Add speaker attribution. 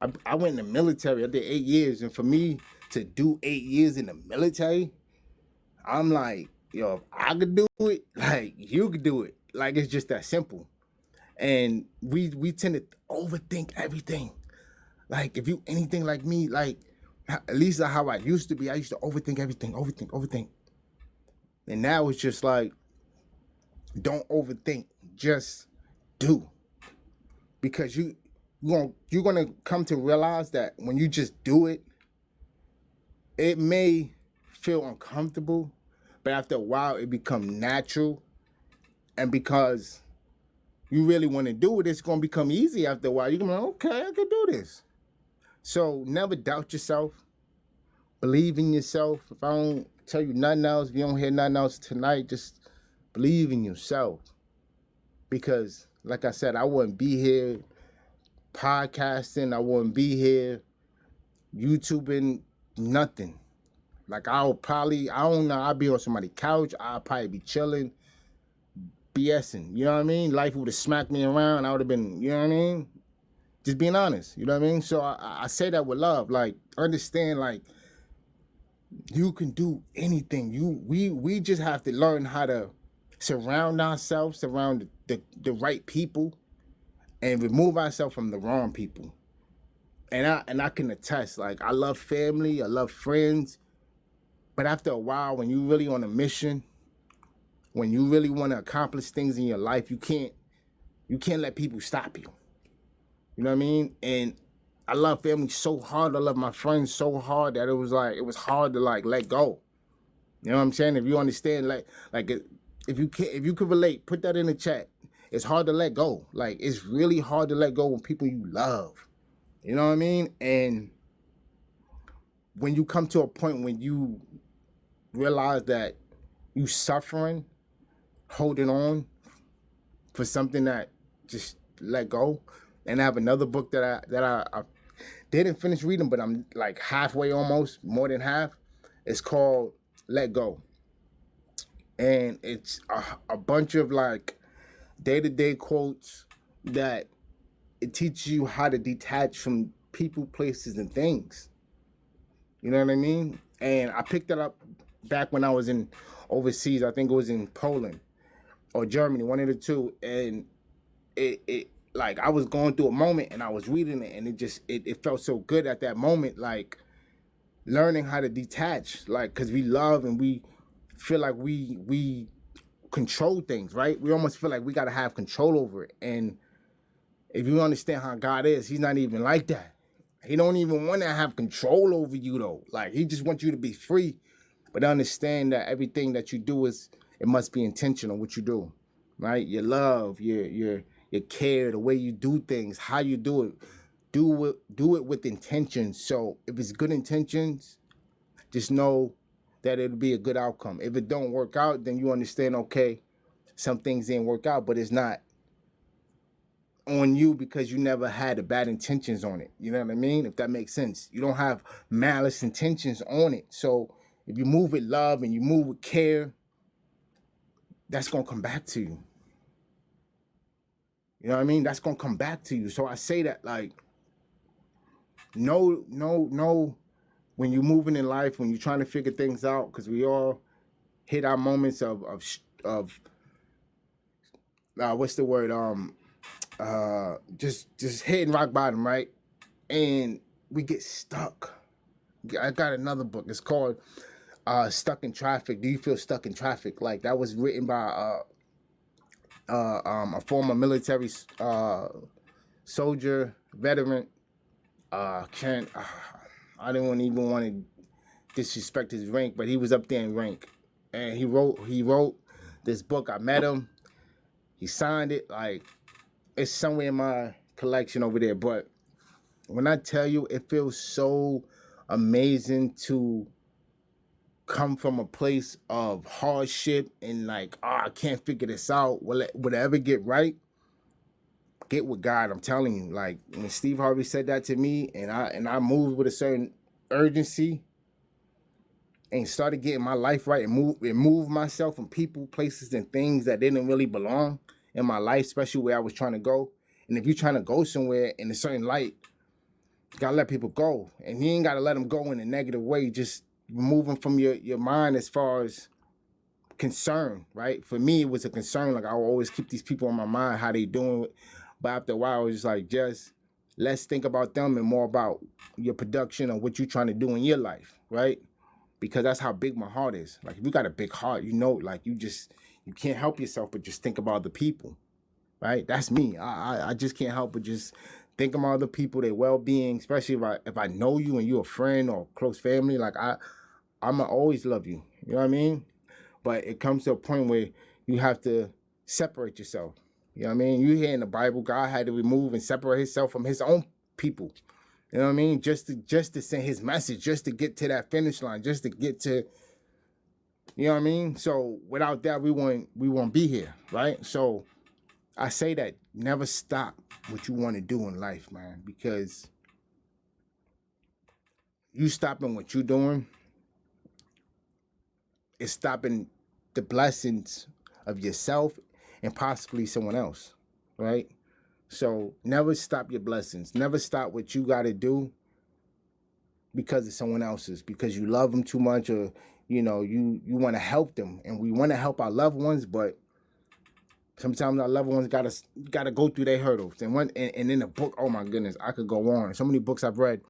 Speaker 1: I went in the military. I did 8 years, and for me to do 8 years in the military, I'm like, yo, if I could do it, like you could do it. Like it's just that simple. And we tend to overthink everything. Like if you anything like me, like at least how I used to be, I used to overthink everything, overthink. And now it's just like, don't overthink, just do. Because you're gonna come to realize that when you just do it, it may feel uncomfortable, but after a while it becomes natural. And because you really want to do it, it's gonna become easy after a while. You're gonna be like, okay, I can do this. So never doubt yourself. Believe in yourself. If I don't tell you nothing else, if you don't hear nothing else tonight, just believe in yourself. Because, like I said, I wouldn't be here podcasting. I wouldn't be here YouTubing, nothing. Like I don't know, I'd be on somebody's couch. I'd probably be chilling, BSing. You know what I mean? Life would have smacked me around. I would have been, you know what I mean? Just being honest. You know what I mean? So I say that with love. Like, understand, like, you can do anything. We just have to learn how to surround ourselves around the right people and remove ourselves from the wrong people. And I can attest, like I love family, I love friends, but after a while, when you really on a mission, when you really want to accomplish things in your life, you can't let people stop you. You know what I mean? And I love family so hard. I love my friends so hard that it was hard to like let go. You know what I'm saying? If you understand, like if you could relate, put that in the chat. It's hard to let go. Like it's really hard to let go when people you love. You know what I mean? And when you come to a point when you realize that you suffering, holding on for something that just let go. And I have another book that I didn't finish reading, but I'm like halfway, almost more than half. It's called Let Go. And it's a bunch of like day-to-day quotes that it teaches you how to detach from people, places, and things. You know what I mean? And I picked it up back when I was in overseas. I think it was in Poland or Germany, one of the two. And it like I was going through a moment and I was reading it, and it felt so good at that moment, like learning how to detach, like because we love and we feel like we control things, right? We almost feel like we got to have control over it. And if you understand how God is, he's not even like that. He don't even want to have control over you though. Like he just wants you to be free, but understand that everything that you do it must be intentional what you do, right? Your love, your care, the way you do things, how you do it. Do it with intention. So if it's good intentions, just know that it'll be a good outcome. If it don't work out, then you understand, okay, some things didn't work out, but it's not on you because you never had the bad intentions on it. You know what I mean? If that makes sense. You don't have malice intentions on it. So if you move with love and you move with care, that's going to come back to you. You know what I mean? That's going to come back to you. So I say that like, no, when you're moving in life, when you're trying to figure things out, because we all hit our moments of what's the word? Just hitting rock bottom, right? And we get stuck. I got another book. It's called Stuck in Traffic. Do you feel stuck in traffic? Like that was written by a former military soldier, veteran. I didn't even want to disrespect his rank, but he was up there in rank. And he wrote this book. I met him. He signed it. Like, it's somewhere in my collection over there. But when I tell you, it feels so amazing to come from a place of hardship and like, I can't figure this out. Will it ever get right? Get with God. I'm telling you. Like when Steve Harvey said that to me, and I moved with a certain urgency and started getting my life right and move myself from people, places, and things that didn't really belong in my life, especially where I was trying to go. And if you're trying to go somewhere in a certain light, You gotta let people go, and you ain't gotta let them go in a negative way. Just remove them from your mind as far as concern, right? For me, it was a concern. Like I will always keep these people on my mind, how they doing. But after a while, it was like, just let's think about them and more about your production and what you're trying to do in your life, right? Because that's how big my heart is. Like if you got a big heart, you know, like you can't help yourself but just think about the people, right? That's me. I just can't help but just think about other people, their well-being, especially if I know you and you're a friend or close family. Like I'ma always love you. You know what I mean? But it comes to a point where you have to separate yourself. You know what I mean? You hear in the Bible, God had to remove and separate himself from his own people. You know what I mean? Just to send his message, just to get to that finish line, just to get to, you know what I mean? So without that, we won't be here, right? So I say that never stop what you want to do in life, man, because you stopping what you're doing is stopping the blessings of yourself and possibly someone else, right? So never stop your blessings. Never stop what you got to do because of someone else's, because you love them too much, or you know you want to help them, and we want to help our loved ones, but sometimes our loved ones gotta go through their hurdles. And in the book, oh my goodness, I could go on. So many books I've read.